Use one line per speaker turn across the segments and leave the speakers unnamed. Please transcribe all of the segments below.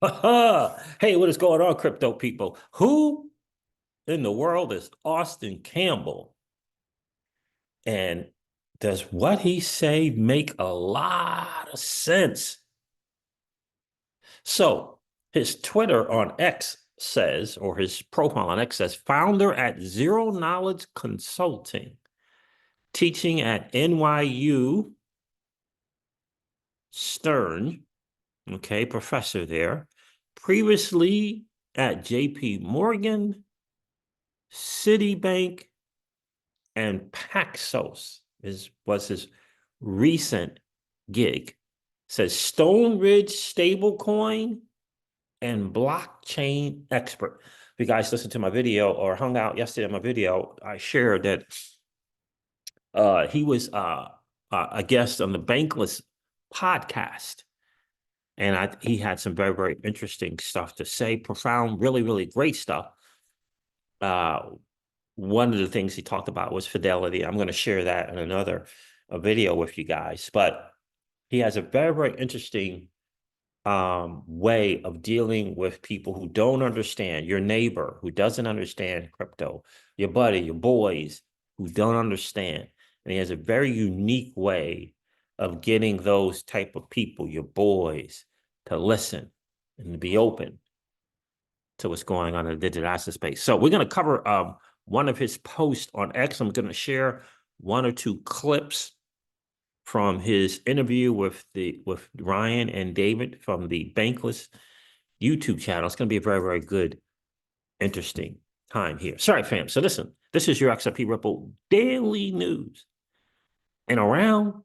Hey, what is going on, crypto people? Who in the world is Austin Campbell? And does what he say make a lot of sense? So his Twitter on X says, or his profile on X says, founder at Zero Knowledge Consulting, teaching at NYU Stern, okay, professor there, previously at JP Morgan, Citibank, and Paxos was his recent gig. It says Stone Ridge stablecoin and blockchain expert. If you guys listened to my video or hung out yesterday in my video, I shared that he was a guest on the Bankless podcast. And he had some very, very interesting stuff to say, profound, really, really great stuff. Uh, One of the things he talked about was fidelity. I'm going to share that in another video with you guys. But he has a very, very interesting way of dealing with people who don't understand, your neighbor who doesn't understand crypto, your buddy, your boys who don't understand. And he has a very unique way of getting those type of people, your boys, to listen and to be open to what's going on in the digital asset space. So we're going to cover one of his posts on X. I'm going to share one or two clips from his interview with Ryan and David from the Bankless YouTube channel. It's going to be a very, very good, interesting time here. Sorry, fam. So listen, this is your XRP Ripple daily news in around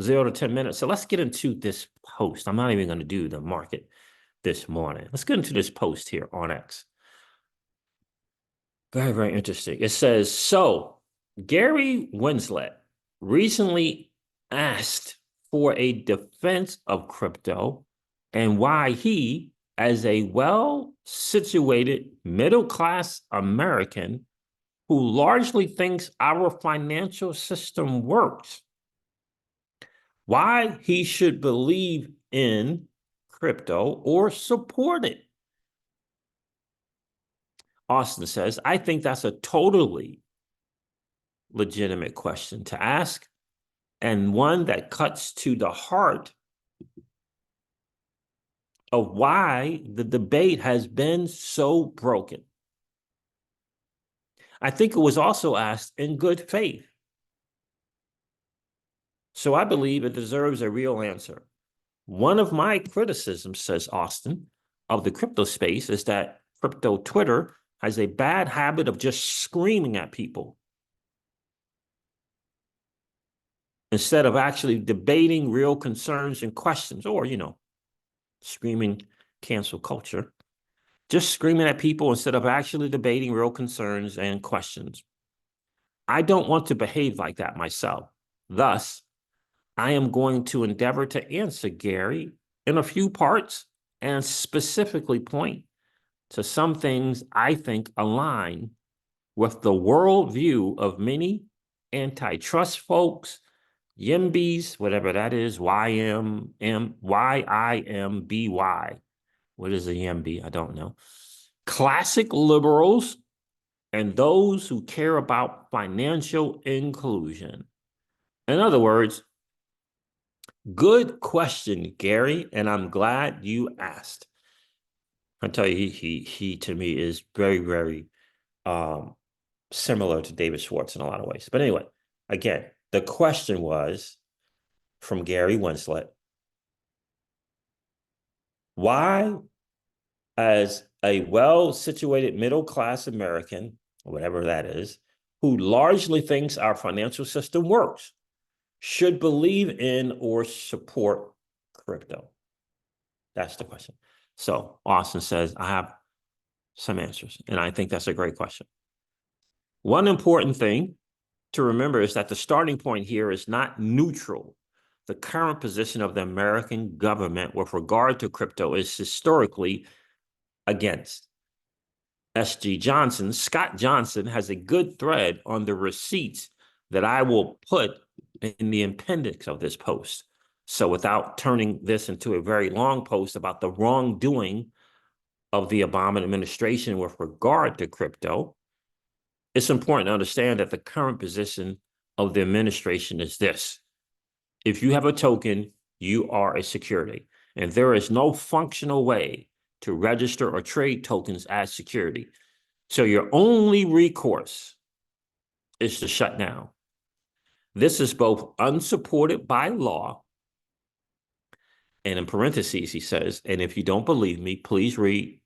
0 to 10 minutes. So let's get into this post. I'm not even going to do the market this morning. Let's get into this post here on X. Very, very interesting. It says, so Gary Winslet recently asked for a defense of crypto and why he, as a well-situated middle-class American who largely thinks our financial system works, why he should believe in crypto or support it. Austin says, I think that's a totally legitimate question to ask, and one that cuts to the heart of why the debate has been so broken. I think it was also asked in good faith. So I believe it deserves a real answer. One of my criticisms, says Austin, of the crypto space is that crypto Twitter has a bad habit of just screaming at people instead of actually debating real concerns and questions, or, screaming cancel culture, just screaming at people instead of actually debating real concerns and questions. I don't want to behave like that myself. Thus, I am going to endeavor to answer Gary in a few parts and specifically point to some things I think align with the worldview of many antitrust folks, YIMBYs, whatever that is, YIMBY. What is a YIMBY? I don't know. Classic liberals and those who care about financial inclusion. In other words, good question, Gary, and I'm glad you asked. I tell you, he to me is very, very similar to David Schwartz in a lot of ways. But anyway, again, the question was from Gary Winslet, why, as a well-situated middle-class American, whatever that is, who largely thinks our financial system works, should believe in or support crypto? That's the question. So Austin says, I have some answers, and I think that's a great question. One important thing to remember is that the starting point here is not neutral. The current position of the American government with regard to crypto is historically against. Scott Johnson has a good thread on the receipts that I will put in the appendix of this post So without turning this into a very long post about the wrongdoing of the Obama administration with regard to crypto, it's important to understand that the current position of the administration is this. If you have a token, you are a security, and there is no functional way to register or trade tokens as security. So your only recourse is to shut down. This is both unsupported by law, and in parentheses, he says, and if you don't believe me, please read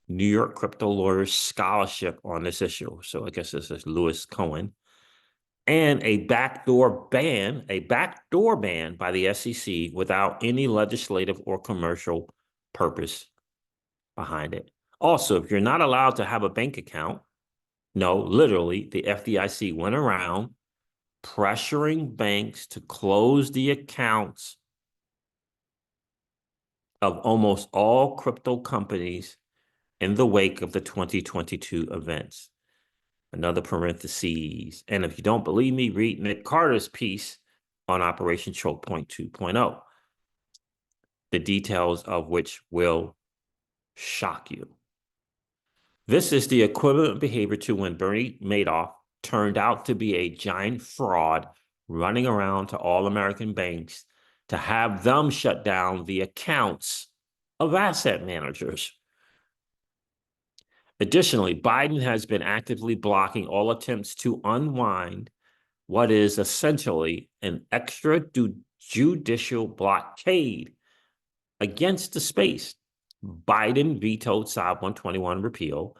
New York crypto lawyers' scholarship on this issue. So I guess this is Lewis Cohen. And a backdoor ban by the SEC without any legislative or commercial purpose behind it. Also, if you're not allowed to have a bank account, no, literally, the FDIC went around pressuring banks to close the accounts of almost all crypto companies in the wake of the 2022 events. Another parentheses. And if you don't believe me, read Nick Carter's piece on Operation Choke Point 2.0, the details of which will shock you. This is the equivalent behavior to when Bernie Madoff turned out to be a giant fraud running around to all American banks to have them shut down the accounts of asset managers. Additionally, Biden has been actively blocking all attempts to unwind what is essentially an extrajudicial blockade against the space. Biden vetoed SOB 121 repeal,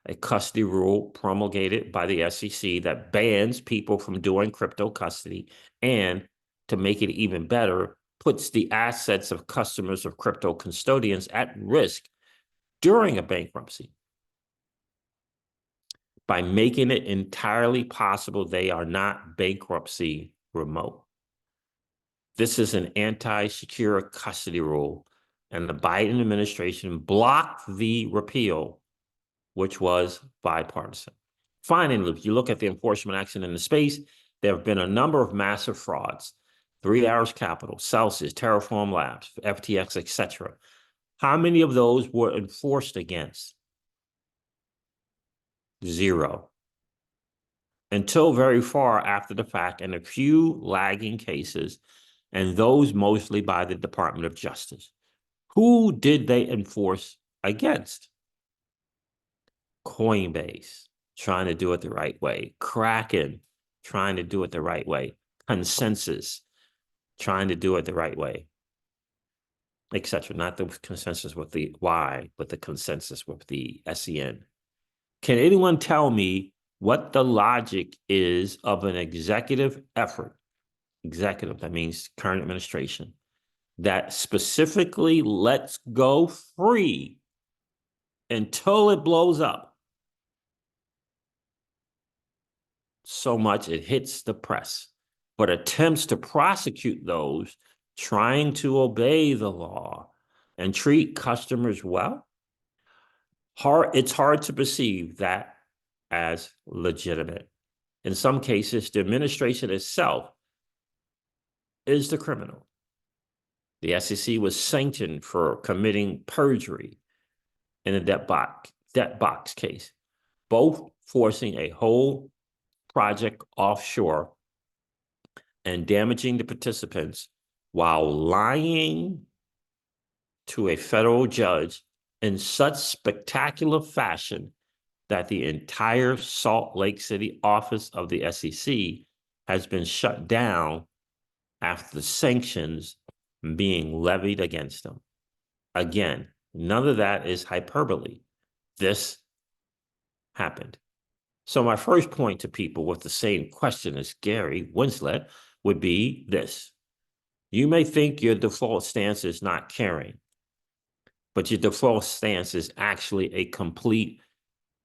a custody rule promulgated by the SEC that bans people from doing crypto custody, and to make it even better, puts the assets of customers of crypto custodians at risk during a bankruptcy by making it entirely possible they are not bankruptcy remote. This is an anti-secure custody rule, and the Biden administration blocked the repeal, which was bipartisan. Finally, if you look at the enforcement action in the space, there have been a number of massive frauds. 3 Arrows Capital, Celsius, Terraform Labs, FTX, etc. How many of those were enforced against? 0. Until very far after the fact, and a few lagging cases, and those mostly by the Department of Justice. Who did they enforce against? Coinbase, trying to do it the right way. Kraken, trying to do it the right way. Consensus, trying to do it the right way, etc. Not the consensus with the Y, but the consensus with the SEN. Can anyone tell me what the logic is of an executive effort? Executive, that means current administration, that specifically lets go free until it blows up so much it hits the press, but attempts to prosecute those trying to obey the law and treat customers well. It's hard to perceive that as legitimate. In some cases, the administration itself is the criminal. The SEC was sanctioned for committing perjury in a debt box case, both forcing a whole project offshore and damaging the participants while lying to a federal judge in such spectacular fashion that the entire Salt Lake City office of the SEC has been shut down after the sanctions being levied against them. Again, none of that is hyperbole. This happened. So my first point to people with the same question as Gary Winslet would be this. You may think your default stance is not caring, but your default stance is actually a complete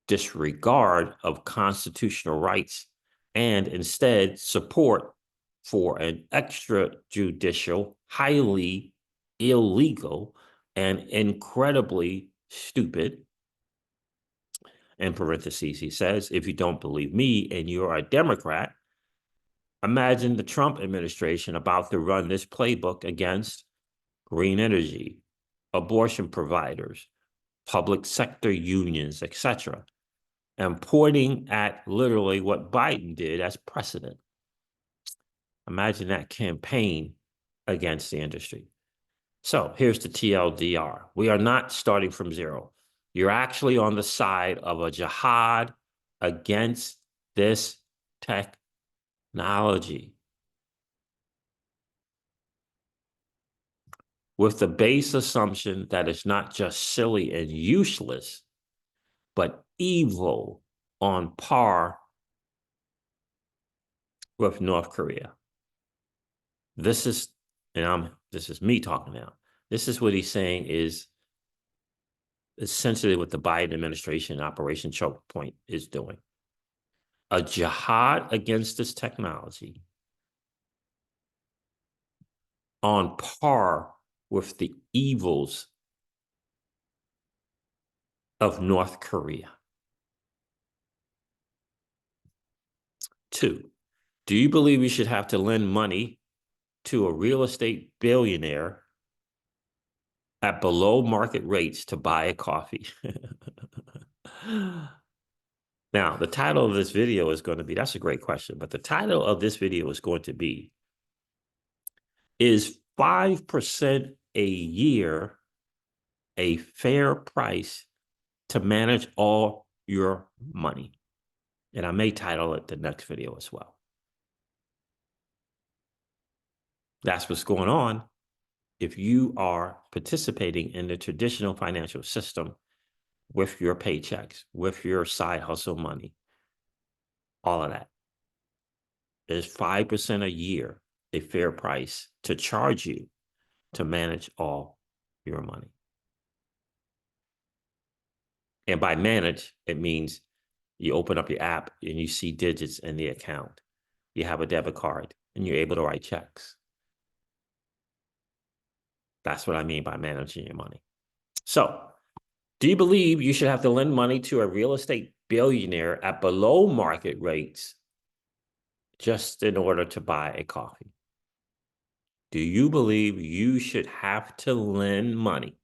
disregard of constitutional rights and instead support for an extrajudicial, highly illegal, and incredibly stupid, in parentheses, he says, if you don't believe me and you're a Democrat, Imagine the Trump administration about to run this playbook against green energy, abortion providers, public sector unions, etc., and pointing at literally what Biden did as precedent. Imagine that campaign against the industry. So here's the TLDR. We are not starting from zero. You're actually on the side of a jihad against this technology, with the base assumption that it's not just silly and useless, but evil on par with North Korea. This is, this is me talking now. This is what he's saying is essentially what the Biden administration Operation Choke Point is doing. A jihad against this technology on par with the evils of North Korea. 2, do you believe you should have to lend money to a real estate billionaire at below market rates to buy a coffee? Now, the title of this video is going to be, that's a great question, but the title of this video is going to be, is 5% a year a fair price to manage all your money? And I may title it the next video as well. That's what's going on if you are participating in the traditional financial system with your paychecks, with your side hustle money, all of that. Is 5% a year a fair price to charge you to manage all your money? And by manage, it means you open up your app and you see digits in the account. You have a debit card and you're able to write checks. That's what I mean by managing your money. So, do you believe you should have to lend money to a real estate billionaire at below market rates just in order to buy a coffee? Do you believe you should have to lend money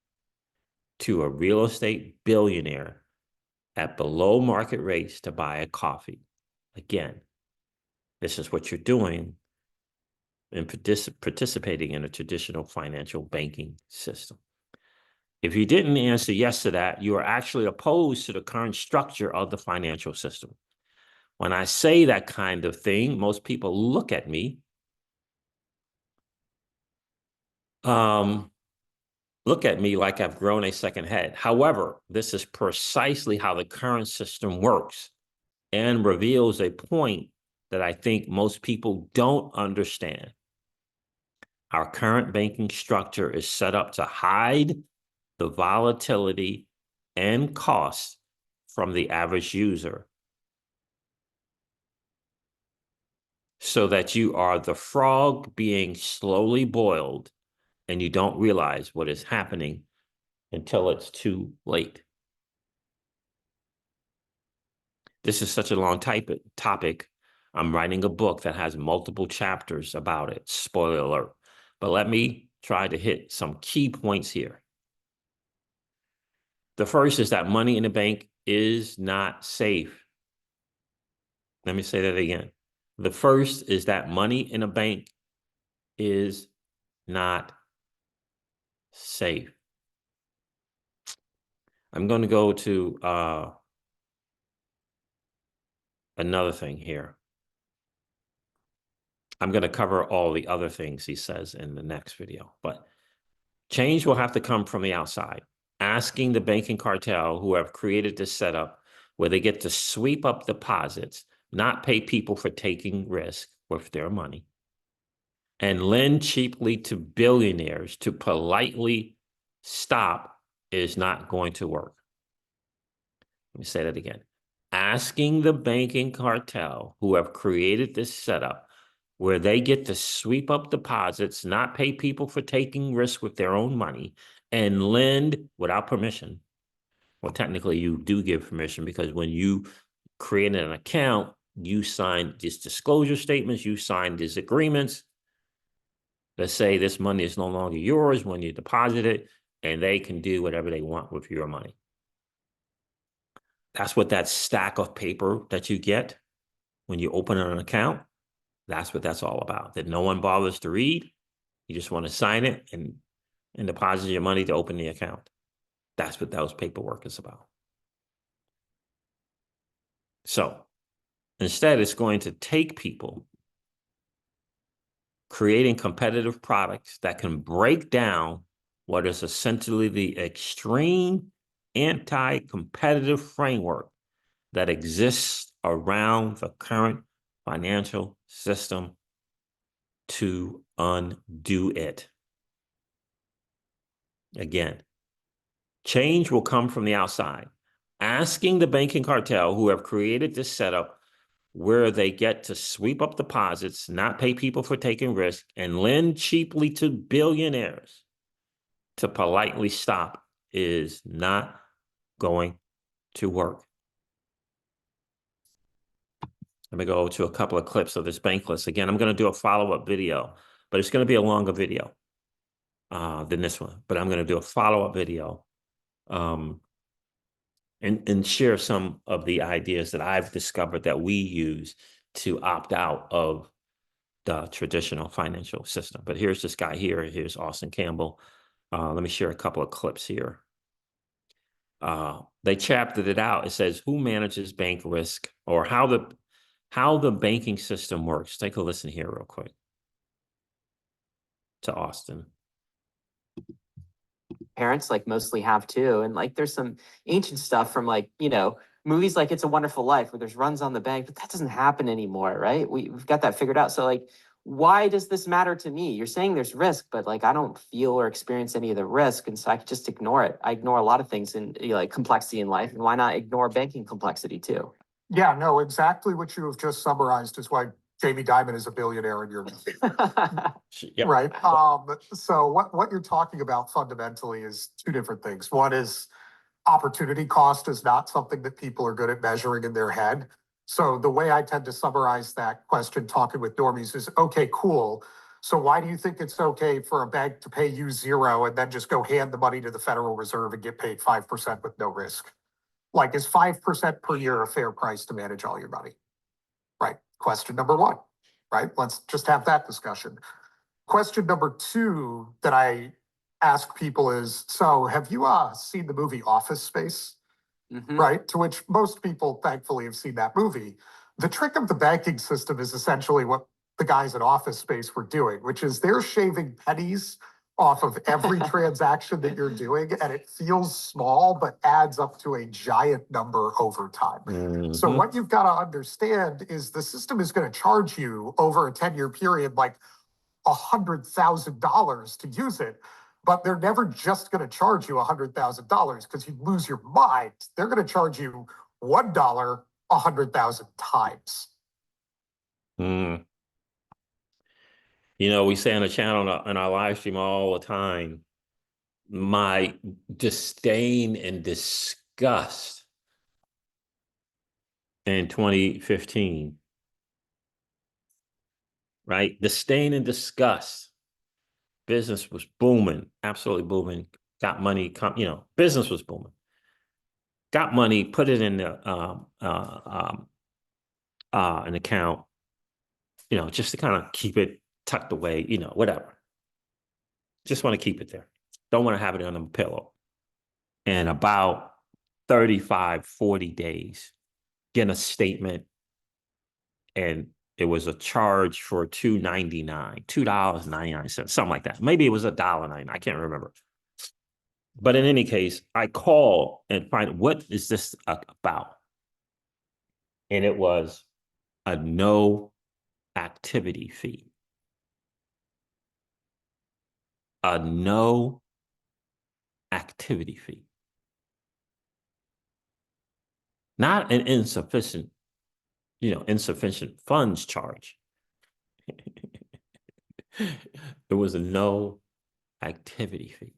to a real estate billionaire at below market rates to buy a coffee? Again, this is what you're doing in participating in a traditional financial banking system. If you didn't answer yes to that, you are actually opposed to the current structure of the financial system. When I say that kind of thing, most people look at me, like I've grown a second head. However, this is precisely how the current system works and reveals a point that I think most people don't understand. Our current banking structure is set up to hide the volatility and costs from the average user, so that you are the frog being slowly boiled and you don't realize what is happening until it's too late. This is such a long topic. I'm writing a book that has multiple chapters about it. Spoiler alert. But let me try to hit some key points here. The first is that money in the bank is not safe. Let me say that again. The first is that money in a bank is not safe. I'm going to go to another thing here. I'm going to cover all the other things he says in the next video, but change will have to come from the outside. Asking the banking cartel who have created this setup where they get to sweep up deposits, not pay people for taking risk with their money, and lend cheaply to billionaires to politely stop is not going to work. Let me say that again. Asking the banking cartel who have created this setup where they get to sweep up deposits, not pay people for taking risks with their own money, and lend without permission. Well, technically, you do give permission because when you create an account, you sign these disclosure statements, you sign these agreements that say this money is no longer yours when you deposit it, and they can do whatever they want with your money. That's what that stack of paper that you get when you open an account, that's what that's all about, that no one bothers to read. You just want to sign it and deposit your money to open the account. That's what those paperwork is about. So instead, it's going to take people creating competitive products that can break down what is essentially the extreme anti-competitive framework that exists around the current financial system to undo it. Again, change will come from the outside. Asking the banking cartel who have created this setup where they get to sweep up deposits, not pay people for taking risk, and lend cheaply to billionaires to politely stop is not going to work. Let me go to a couple of clips of this bank list. Again, I'm going to do a follow-up video, but it's going to be a longer video than this one. But I'm going to do a follow-up video and share some of the ideas that I've discovered that we use to opt out of the traditional financial system. But here's this guy here. Here's Austin Campbell. Let me share a couple of clips here. They chaptered it out. It says, who manages bank risk, or how the banking system works. Take a listen here real quick to Austin.
Parents like mostly have too. And like there's some ancient stuff from like, you know, movies like It's a Wonderful Life where there's runs on the bank, but that doesn't happen anymore, right? We've got that figured out. So like, why does this matter to me? You're saying there's risk, but like I don't feel or experience any of the risk, and so I could just ignore it. I ignore a lot of things in, you know, like complexity in life, and why not ignore banking complexity too?
Yeah, no, exactly what you have just summarized is why Jamie Dimon is a billionaire in your movie.
Yep.
Right. So what you're talking about fundamentally is two different things. One is opportunity cost is not something that people are good at measuring in their head. So the way I tend to summarize that question talking with normies is, okay, cool. So why do you think it's okay for a bank to pay you zero and then just go hand the money to the Federal Reserve and get paid 5% with no risk? Like, is 5% per year a fair price to manage all your money? Right. Question number one. Right. Let's just have that discussion. Question number two that I ask people is, so have you seen the movie Office Space?
Mhm.
Right? To which most people thankfully have seen that movie. The trick of the banking system is essentially what the guys at Office Space were doing, which is they're shaving pennies off of every transaction that you're doing, and it feels small, but adds up to a giant number over time. So what you've got to understand is the system is going to charge you over a 10-year period like $100,000 to use it, but they're never just going to charge you $100,000 because you lose your mind. They're going to charge you $1 100,000 times.
You know, we say on the channel on our live stream all the time, my disdain and disgust in 2015, right? Disdain and disgust. Business was booming, absolutely booming. Got money, you know, business was booming. Got money, put it in the an account, you know, just to kind of keep it tucked away, you know, whatever. Just want to keep it there. Don't want to have it on a pillow. And about 35, 40 days, get a statement, and it was a charge for $2.99, $2.99, something like that. Maybe it was $1.99. I can't remember. But in any case, I call and find, what is this about? And it was a no activity fee. A no activity fee. Not an insufficient, you know, insufficient funds charge. It was a no activity fee.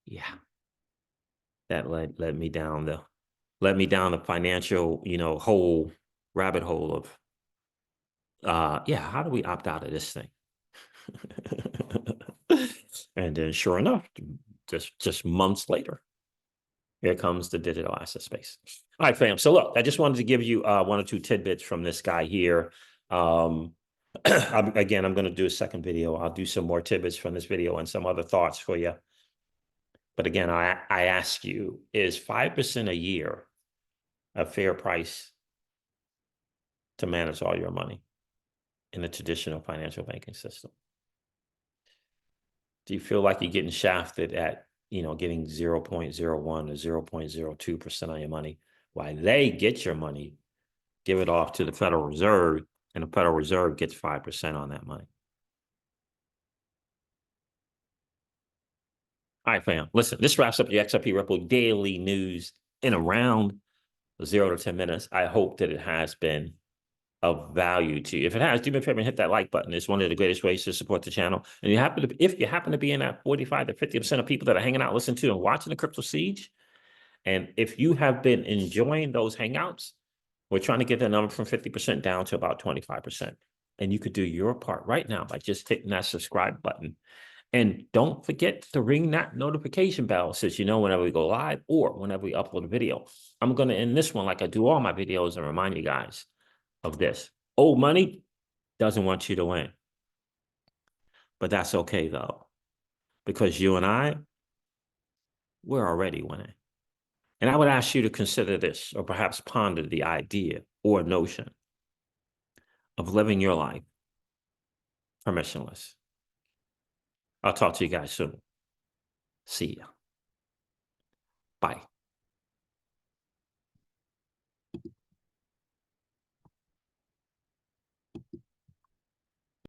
Yeah. That led me down led me down a financial, whole rabbit hole of, yeah, how do we opt out of this thing? And then sure enough, just months later, here comes the digital asset space. All right, fam. So look, I just wanted to give you one or two tidbits from this guy here. Again, I'm going to do a second video. I'll do some more tidbits from this video and some other thoughts for you. But again, I ask you, is 5% a year a fair price to manage all your money in the traditional financial banking system? Do you feel like you're getting shafted at, getting 0.01 or 0.02% on your money while they get your money, give it off to the Federal Reserve, and the Federal Reserve gets 5% on that money? All right, fam. Listen, this wraps up your XRP Ripple daily news in around 0 to 10 minutes. I hope that it has been of value to you. If it has, do me a favor and hit that like button. It's one of the greatest ways to support the channel. And if you happen to be in that 45 to 50% of people that are hanging out, listening to and watching the Crypto Siege, and if you have been enjoying those hangouts, we're trying to get the number from 50% down to about 25%. And you could do your part right now by just hitting that subscribe button. And don't forget to ring that notification bell so you know whenever we go live or whenever we upload a video. I'm going to end this one like I do all my videos and remind you guys of this. Old money doesn't want you to win. But that's okay, though, because you and I, we're already winning. And I would ask you to consider this, or perhaps ponder the idea or notion of living your life permissionless. I'll talk to you guys soon. See ya. Bye.